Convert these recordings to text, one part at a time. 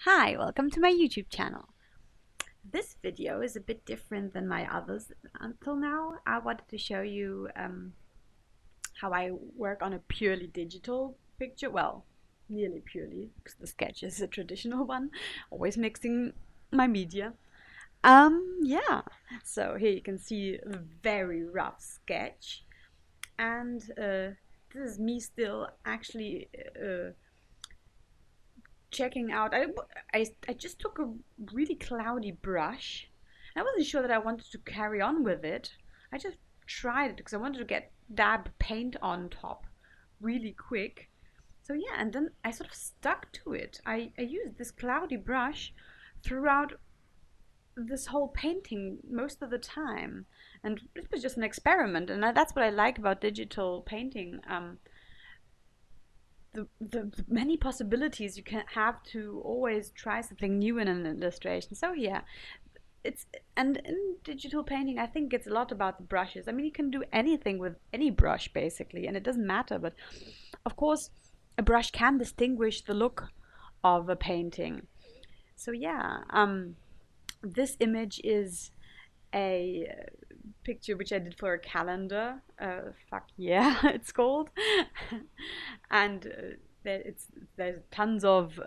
Hi, welcome to my YouTube channel. This video is a bit different than my others until now. I wanted to show you how I work on a purely digital picture. Well, nearly purely, because the sketch is a traditional one, always mixing my media. Yeah, so here you can see a very rough sketch, and this is me still actually checking out. I just took a really cloudy brush. I wasn't sure that I wanted to carry on with it. I just tried it because I wanted to get dab paint on top really quick. So yeah, and then I sort of stuck to it. I used this cloudy brush throughout this whole painting most of the time. And it was just an experiment, and that's what I like about digital painting. The many possibilities you can have to always try something new in an illustration. So yeah, it's and in digital painting, I think it's a lot about the brushes. I mean, you can do anything with any brush basically, and it doesn't matter. But of course, a brush can distinguish the look of a painting. So yeah, this image is a picture which I did for a calendar. Fuck yeah, it's called. And there's tons of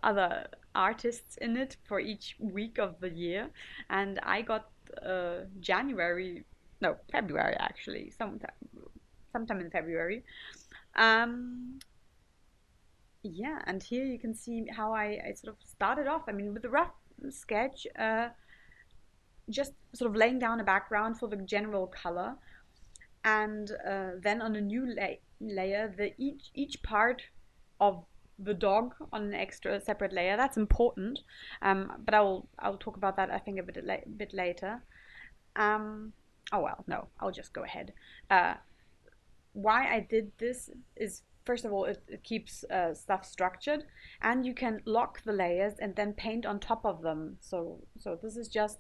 other artists in it for each week of the year. And I got February actually, sometime in February. Um, yeah, and here you can see how I sort of started off. I mean, with a rough sketch, just sort of laying down a background for the general color, and then on a new layer, each part of the dog on an extra separate layer. That's important, but I'll talk about that I think a bit later. Oh well, no, I'll just go ahead. Why I did this is, first of all, it keeps stuff structured, and you can lock the layers and then paint on top of them. So this is just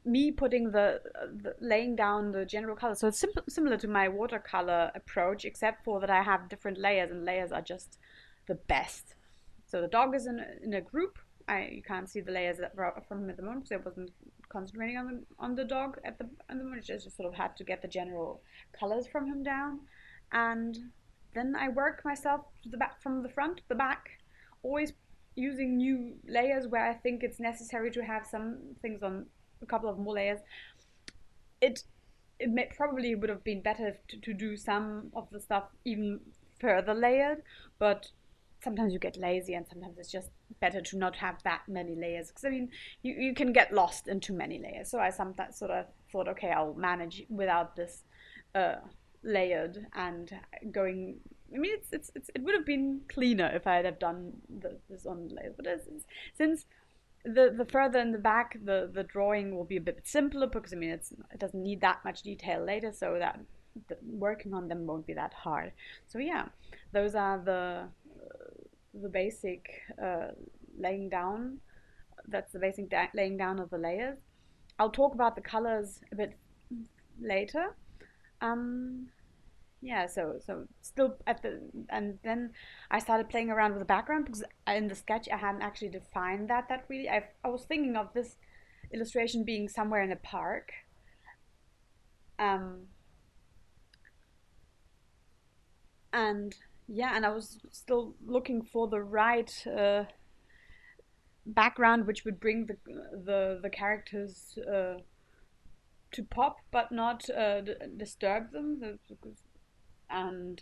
me putting the laying down the general color. So it's similar to my watercolor approach, except for that I have different layers, and layers are just the best. So the dog is in a group. You can't see the layers from him at the moment, so I wasn't concentrating on the dog at the moment. I just sort of had to get the general colors from him down, and then I work myself to the back, from the front to the back, always using new layers where I think it's necessary to have some things on a couple of more layers. It probably would have been better to do some of the stuff even further layered, but sometimes you get lazy, and sometimes it's just better to not have that many layers, because I mean you can get lost in too many layers. So I sometimes sort of thought, okay, I'll manage without this layered and going. I mean, it would have been cleaner if I had have done this on layers, but since the further in the back the drawing will be a bit simpler, because I mean it doesn't need that much detail later, so that working on them won't be that hard. So yeah, those are the basic laying down. That's the basic laying down of the layers. I'll talk about the colors a bit later. Um, yeah, so still and then I started playing around with the background, because in the sketch I hadn't actually defined that really. I was thinking of this illustration being somewhere in a park. Um, and yeah, and I was still looking for the right background which would bring the characters to pop, but not disturb them. And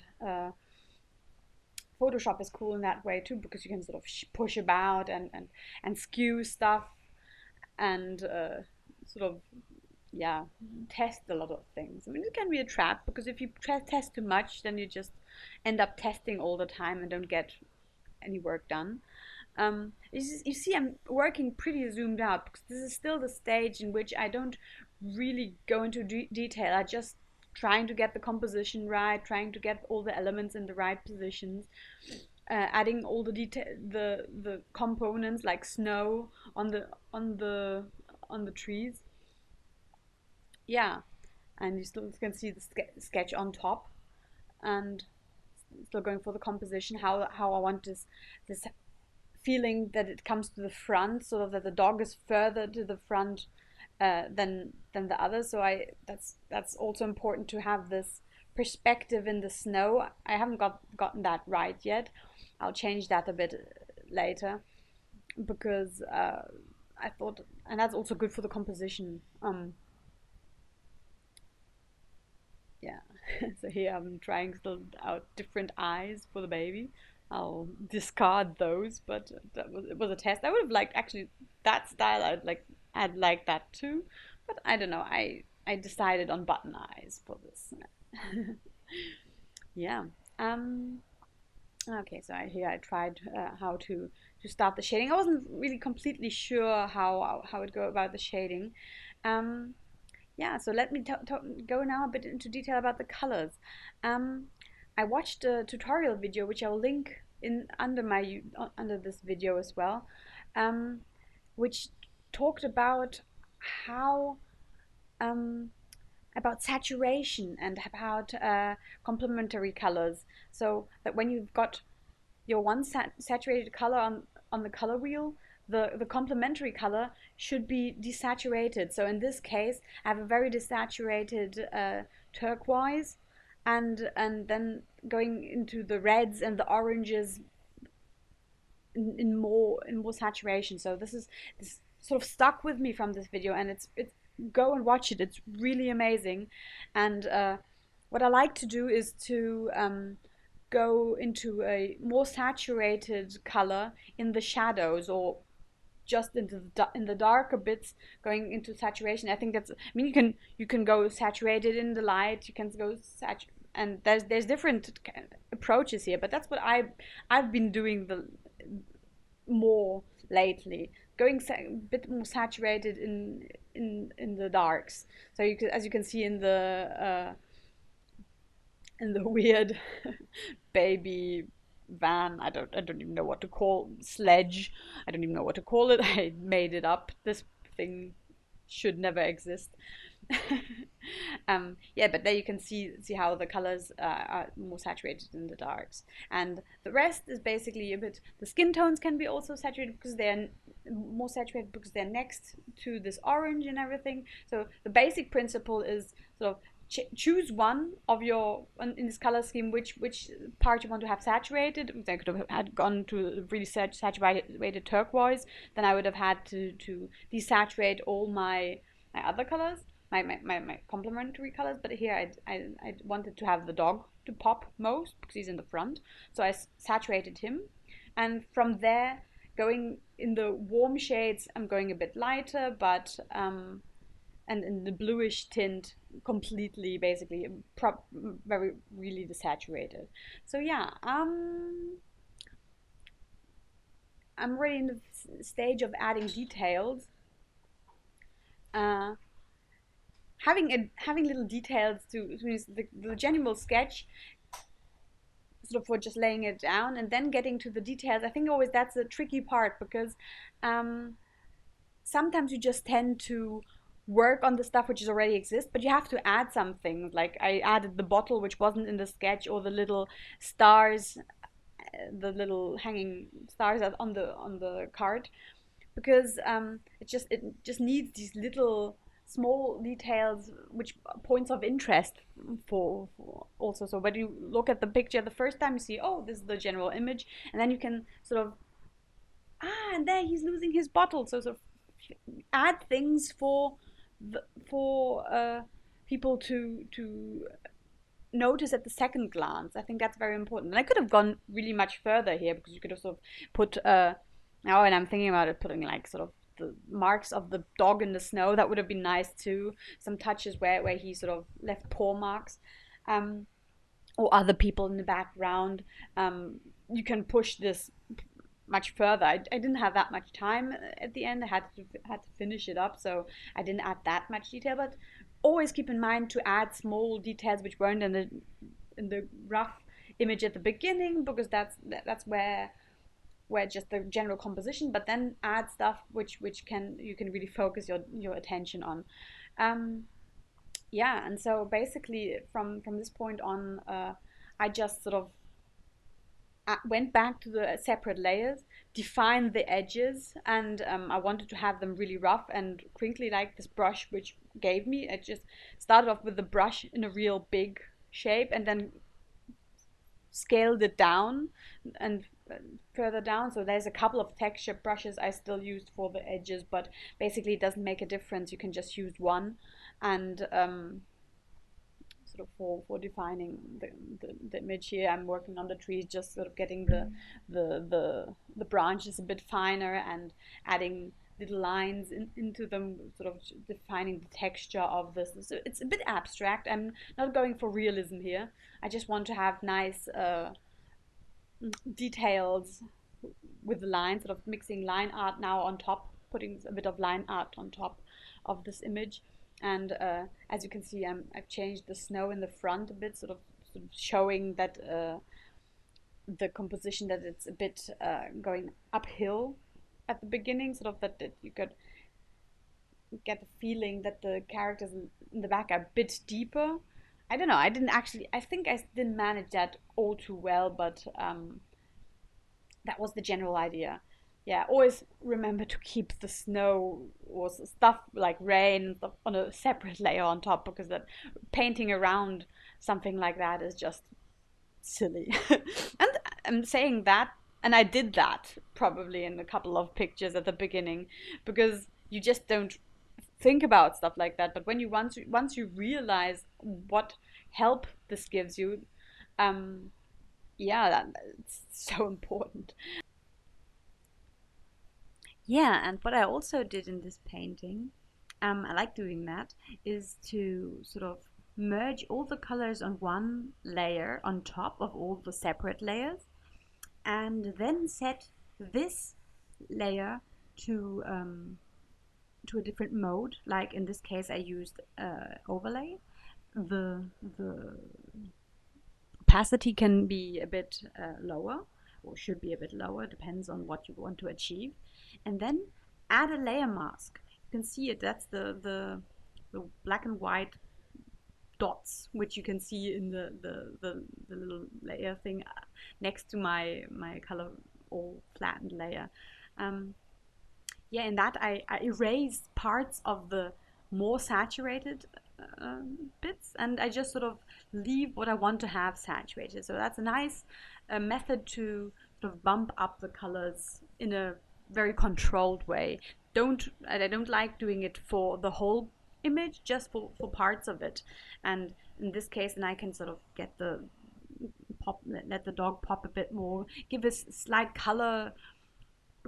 Photoshop is cool in that way too, because you can sort of push about and skew stuff, and sort of, yeah, test a lot of things. I mean, it can be a trap, because if you test too much, then you just end up testing all the time and don't get any work done. You see, I'm working pretty zoomed out, because this is still the stage in which I don't really go into detail. I just trying to get the composition right, trying to get all the elements in the right positions, adding all the detail, the components like snow on the trees. Yeah, and you still can see the sketch on top, and still going for the composition, how I want this feeling that it comes to the front, sort of that the dog is further to the front than the others. So that's also important to have this perspective in the snow. I haven't gotten that right yet. I'll change that a bit later because I thought, and that's also good for the composition. Yeah. So here I'm trying still out different eyes for the baby. I'll discard those, but it was a test. I would have liked actually that style. I'd like that too, but I don't know. I decided on button eyes for this. Yeah. Um. Okay. So here I tried how to start the shading. I wasn't really completely sure how it go about the shading. Um. Yeah, so let me go now a bit into detail about the colors. Um, I watched a tutorial video, which I will link in under this video as well, um, which talked how um, about saturation and about complementary colors. So that when you've got your one saturated color on the color wheel, the complementary color should be desaturated. So in this case, I have a very desaturated turquoise, and then going into the reds and the oranges in more saturation. So this sort of stuck with me from this video, and it's go and watch it. It's really amazing, and what I like to do is to go into a more saturated color in the shadows, or just into in the darker bits, going into saturation. I think that's, I mean, you can go saturated in the light, you can go and there's different approaches here, but that's what I've been doing the more lately, going a bit more saturated in the darks. So you can, as you can see in the weird baby van, I don't even know what to call, sledge, I don't even know what to call it. I made it up. This thing should never exist. Yeah, but there you can see how the colors are more saturated in the darks, and the rest is basically a bit, the skin tones can be also saturated because they're more saturated because they're next to this orange and everything. So the basic principle is sort of choose one of your, in this color scheme, which part you want to have saturated. I could have had gone to really saturated turquoise, then I would have had to desaturate all my other colors, my complementary colors. But here I wanted to have the dog to pop most because he's in the front, so I saturated him, and from there, going in the warm shades, I'm going a bit lighter, but and in the bluish tint, completely, basically very really desaturated. So yeah, I'm already in the stage of adding details, uh, having little details to the general sketch, sort of for just laying it down, and then getting to the details. I think always that's the tricky part, because sometimes you just tend to work on the stuff which is already exists, but you have to add something. Like I added the bottle which wasn't in the sketch, or the little stars, the little hanging stars on the card, because it just needs these little small details, which points of interest for also. So when you look at the picture the first time, you see, oh, this is the general image, and then you can sort of, and there he's losing his bottle. So sort of add things for people to notice at the second glance. I think that's very important. And I could have gone really much further here, because you could have sort of put now, and I'm thinking about it, putting like sort of the marks of the dog in the snow. That would have been nice too. Some touches where he sort of left paw marks, or other people in the background. You can push this much further. I didn't have that much time at the end. I had to finish it up, so I didn't add that much detail. But always keep in mind to add small details which weren't in the rough image at the beginning, because that's where just the general composition. But then add stuff which you can really focus your attention on. Yeah, and so basically from this point on, I just sort of went back to the separate layers, defined the edges, and I wanted to have them really rough and crinkly like this brush which gave me. I just started off with the brush in a real big shape and then scaled it down and further down. So there's a couple of texture brushes I still used for the edges, but basically it doesn't make a difference. You can just use one, and sort of for defining the image here, I'm working on the trees, just sort of getting the branches a bit finer and adding little lines into them, sort of defining the texture of this. So it's a bit abstract. I'm not going for realism here. I just want to have nice details with the lines, sort of mixing line art now on top, putting a bit of line art on top of this image. And as you can see, I've changed the snow in the front a bit, sort of showing that the composition, that it's a bit going uphill at the beginning, sort of that you could get the feeling that the characters in the back are a bit deeper. I don't know. I think I didn't manage that all too well, but that was the general idea. Yeah, always remember to keep the snow or stuff like rain and stuff on a separate layer on top, because that painting around something like that is just silly. And I'm saying that, and I did that probably in a couple of pictures at the beginning, because you just don't think about stuff like that. But when you once you realize what help this gives you, um, yeah, it's so important. Yeah, and what I also did in this painting, I like doing that, is to sort of merge all the colors on one layer on top of all the separate layers, and then set this layer to a different mode. Like in this case, I used overlay. The opacity can be a bit lower, or should be a bit lower, depends on what you want to achieve. And then add a layer mask. You can see it, that's the black and white dots, which you can see in the little layer thing next to my color all flattened layer. Yeah, in that I erased parts of the more saturated bits, and I just sort of leave what I want to have saturated. So that's a nice method to sort of bump up the colors in a very controlled way. I don't like doing it for the whole image, just for parts of it. And in this case, then I can sort of get the let the dog pop a bit more, give a slight color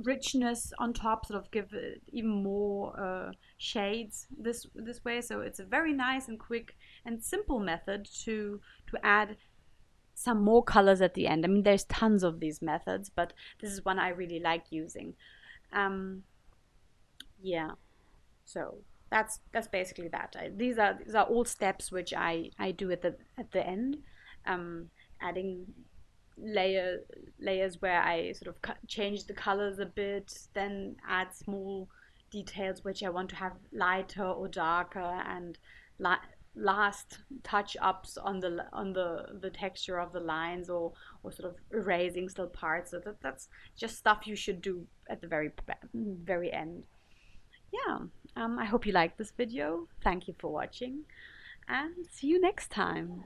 richness on top, sort of give it even more shades this way. So it's a very nice and quick and simple method to add some more colors at the end. I mean, there's tons of these methods, but this is one I really like using. Yeah, so that's basically that. These are all steps which I do at the end, adding layers where I sort of change the colors a bit, then add small details which I want to have lighter or darker, and last touch ups on the texture of the lines, or sort of erasing still parts. So that's just stuff you should do at the very end. Yeah, I hope you liked this video. Thank you for watching, and see you next time.